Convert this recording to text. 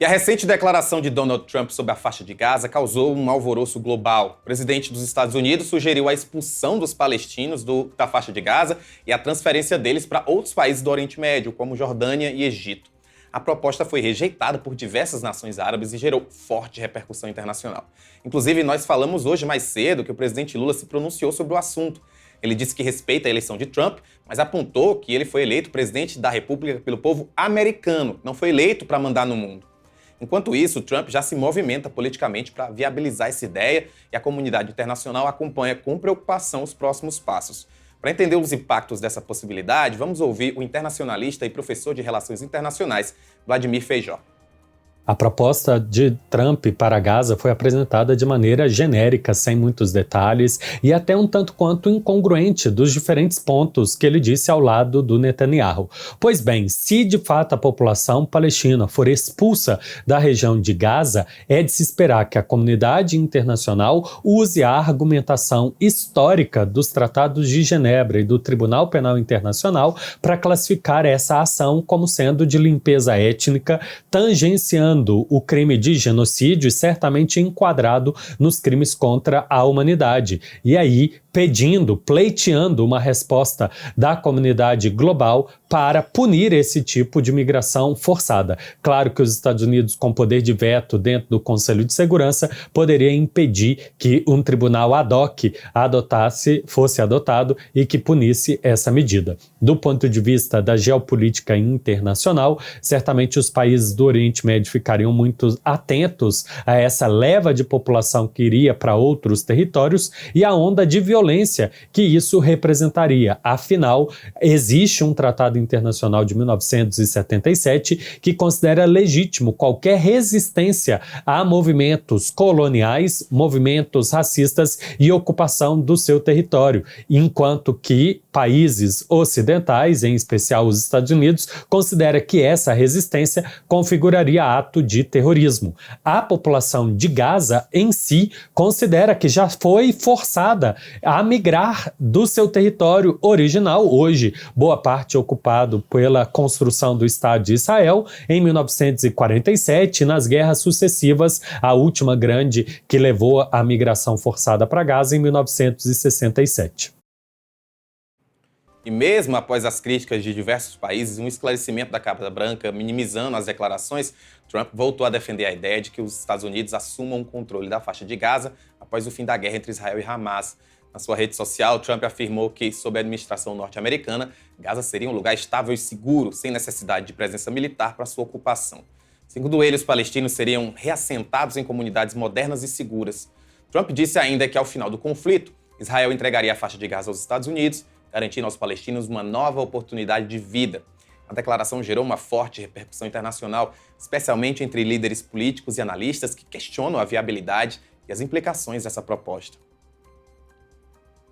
E a recente declaração de Donald Trump sobre a faixa de Gaza causou um alvoroço global. O presidente dos Estados Unidos sugeriu a expulsão dos palestinos da faixa de Gaza e a transferência deles para outros países do Oriente Médio, como Jordânia e Egito. A proposta foi rejeitada por diversas nações árabes e gerou forte repercussão internacional. Inclusive, nós falamos hoje mais cedo que o presidente Lula se pronunciou sobre o assunto. Ele disse que respeita a eleição de Trump, mas apontou que ele foi eleito presidente da República pelo povo americano, não foi eleito para mandar no mundo. Enquanto isso, Trump já se movimenta politicamente para viabilizar essa ideia e a comunidade internacional acompanha com preocupação os próximos passos. Para entender os impactos dessa possibilidade, vamos ouvir o internacionalista e professor de Relações Internacionais, Vladimir Feijó. A proposta de Trump para Gaza foi apresentada de maneira genérica, sem muitos detalhes e até um tanto quanto incongruente dos diferentes pontos que ele disse ao lado do Netanyahu. Pois bem, se de fato a população palestina for expulsa da região de Gaza, é de se esperar que a comunidade internacional use a argumentação histórica dos Tratados de Genebra e do Tribunal Penal Internacional para classificar essa ação como sendo de limpeza étnica, tangenciando o crime de genocídio e certamente enquadrado nos crimes contra a humanidade. E aí, pleiteando uma resposta da comunidade global para punir esse tipo de migração forçada. Claro que os Estados Unidos, com poder de veto dentro do Conselho de Segurança, poderia impedir que um tribunal ad hoc fosse adotado e que punisse essa medida. Do ponto de vista da geopolítica internacional, certamente os países do Oriente Médio ficariam muito atentos a essa leva de população que iria para outros territórios e a onda de violência que isso representaria. Afinal, existe um tratado internacional de 1977 que considera legítimo qualquer resistência a movimentos coloniais, movimentos racistas e ocupação do seu território, enquanto que países ocidentais, em especial os Estados Unidos, considera que essa resistência configuraria ato de terrorismo. A população de Gaza, em si, considera que já foi forçada a migrar do seu território original, hoje boa parte ocupado pela construção do Estado de Israel, em 1947, nas guerras sucessivas, a última grande que levou à migração forçada para Gaza em 1967. E mesmo após as críticas de diversos países, um esclarecimento da Casa Branca minimizando as declarações, Trump voltou a defender a ideia de que os Estados Unidos assumam o controle da faixa de Gaza após o fim da guerra entre Israel e Hamas. Na sua rede social, Trump afirmou que, sob a administração norte-americana, Gaza seria um lugar estável e seguro, sem necessidade de presença militar para sua ocupação. Segundo ele, os palestinos seriam reassentados em comunidades modernas e seguras. Trump disse ainda que, ao final do conflito, Israel entregaria a faixa de Gaza aos Estados Unidos, garantindo aos palestinos uma nova oportunidade de vida. A declaração gerou uma forte repercussão internacional, especialmente entre líderes políticos e analistas que questionam a viabilidade e as implicações dessa proposta.